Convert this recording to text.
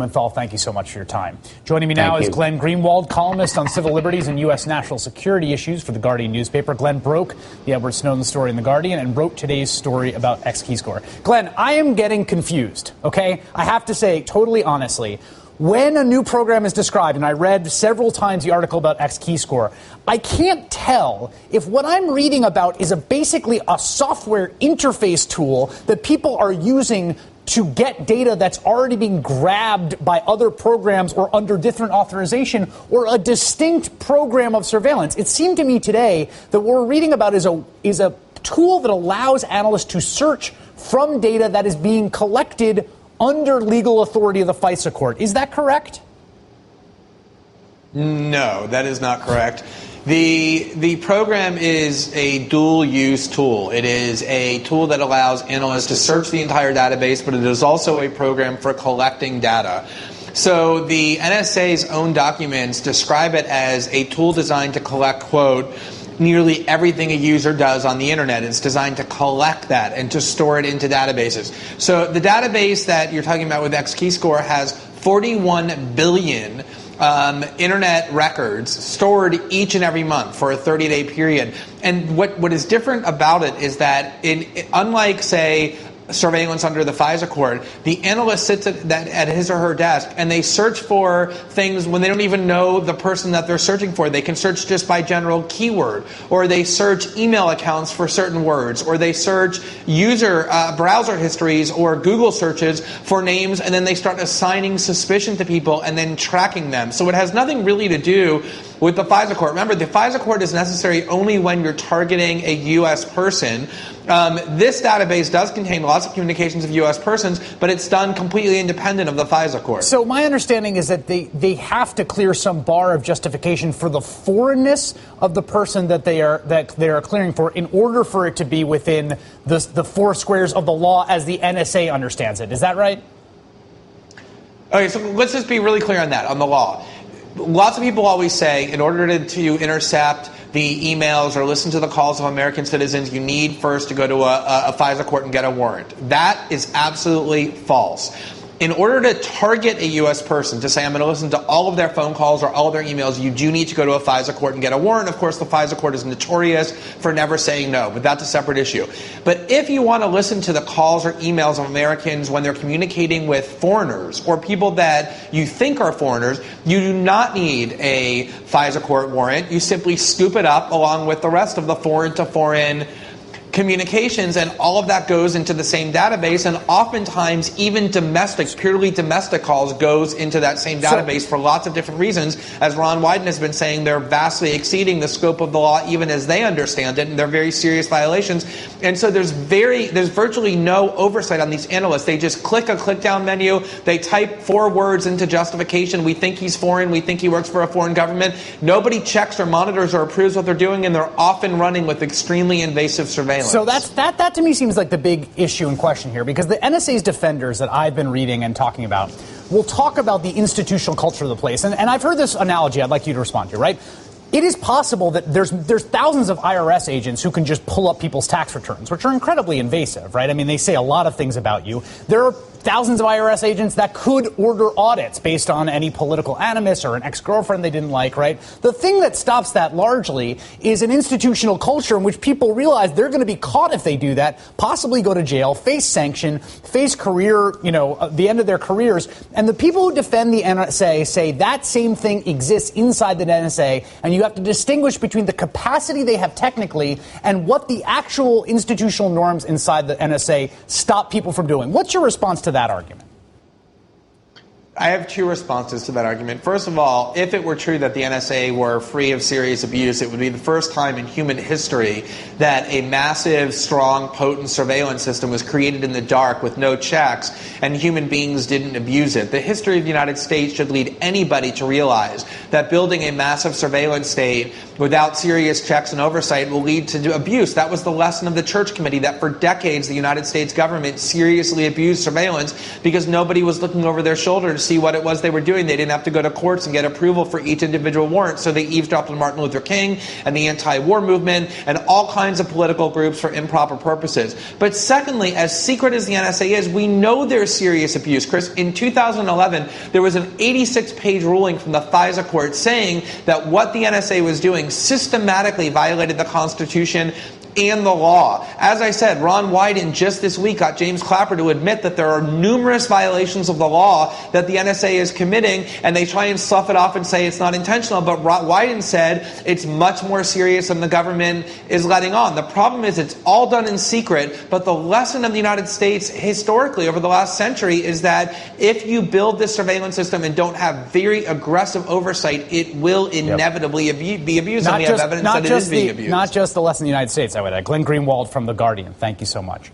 Menthal, thank you so much for your time. Joining me now is Glenn Greenwald, columnist on civil liberties and U.S. national security issues for The Guardian newspaper. Glenn broke the Edward Snowden story in The Guardian and wrote today's story about XKeyscore. Glenn, I am getting confused, okay? I have to say, totally honestly, when a new program is described, and I read several times the article about XKeyscore, I can't tell if what I'm reading about is basically a software interface tool that people are using to get data that's already being grabbed by other programs or under different authorization, or a distinct program of surveillance. It seemed to me today that what we're reading about is a tool that allows analysts to search from data that is being collected under legal authority of the FISA court. Is that correct? No, that is not correct. The program is a dual-use tool. It is a tool that allows analysts to search the entire database, but it is also a program for collecting data. So the NSA's own documents describe it as a tool designed to collect, quote, nearly everything a user does on the internet. It's designed to collect that and to store it into databases. So the database that you're talking about with XKeyscore has 41 billion internet records stored each and every month for a 30-day period. And what is different about it is that unlike, say, surveillance under the FISA court, the analyst sits at his or her desk and they search for things when they don't even know the person that they're searching for. They can search just by general keyword, or they search email accounts for certain words, or they search user browser histories or Google searches for names, and then they start assigning suspicion to people and then tracking them. So it has nothing really to do with the FISA court. Remember, the FISA court is necessary only when you're targeting a U.S. person. This database does contain lots of communications of U.S. persons, but it's done completely independent of the FISA court. So my understanding is that they have to clear some bar of justification for the foreignness of the person that they are clearing for in order for it to be within the four squares of the law as the NSA understands it. Is that right? Okay, so let's just be really clear on that, on the law. Lots of people always say in order to intercept the emails or listen to the calls of American citizens, you need first to go to a FISA court and get a warrant. That is absolutely false. In order to target a U.S. person, to say I'm going to listen to all of their phone calls or all of their emails, you do need to go to a FISA court and get a warrant. Of course, the FISA court is notorious for never saying no, but that's a separate issue. But if you want to listen to the calls or emails of Americans when they're communicating with foreigners or people that you think are foreigners, you do not need a FISA court warrant. You simply scoop it up along with the rest of the foreign-to-foreign communications, and all of that goes into the same database, and oftentimes even purely domestic calls goes into that same database for lots of different reasons. As Ron Wyden has been saying, they're vastly exceeding the scope of the law even as they understand it, and they're very serious violations. And so there's virtually no oversight on these analysts. They just click a click-down menu, they type 4 words into justification, we think he's foreign, we think he works for a foreign government. Nobody checks or monitors or approves what they're doing, and they're often running with extremely invasive surveillance. So that to me seems like the big issue in question here, because the NSA's defenders that I've been reading and talking about will talk about the institutional culture of the place. And I've heard this analogy I'd like you to respond to, right? It is possible that there's thousands of IRS agents who can just pull up people's tax returns, which are incredibly invasive, right? I mean, they say a lot of things about you. There are thousands of IRS agents that could order audits based on any political animus or an ex-girlfriend they didn't like, right? The thing that stops that largely is an institutional culture in which people realize they're going to be caught if they do that, possibly go to jail, face sanction, face career, the end of their careers. And the people who defend the NSA say that same thing exists inside the NSA, and you have to distinguish between the capacity they have technically and what the actual institutional norms inside the NSA stop people from doing. What's your response to that argument? I have 2 responses to that argument. First of all, if it were true that the NSA were free of serious abuse, it would be the first time in human history that a massive, strong, potent surveillance system was created in the dark with no checks, and human beings didn't abuse it. The history of the United States should lead anybody to realize that building a massive surveillance state without serious checks and oversight will lead to abuse. That was the lesson of the Church Committee, that for decades the United States government seriously abused surveillance because nobody was looking over their shoulder to see see what it was they were doing. They didn't have to go to courts and get approval for each individual warrant, so they eavesdropped on Martin Luther King and the anti-war movement and all kinds of political groups for improper purposes. But secondly, as secret as the NSA is, we know there's serious abuse. Chris, in 2011, there was an 86-page ruling from the FISA court saying that what the NSA was doing systematically violated the Constitution and the law. As I said, Ron Wyden just this week got James Clapper to admit that there are numerous violations of the law that the NSA is committing, and they try and slough it off and say it's not intentional, but Wyden said it's much more serious than the government is letting on. The problem is it's all done in secret, but the lesson of the United States historically over the last century is that if you build this surveillance system and don't have very aggressive oversight, it will inevitably be abused, and we have evidence that it is being abused. Not just the lesson in the United States, I would add. Glenn Greenwald from The Guardian, thank you so much.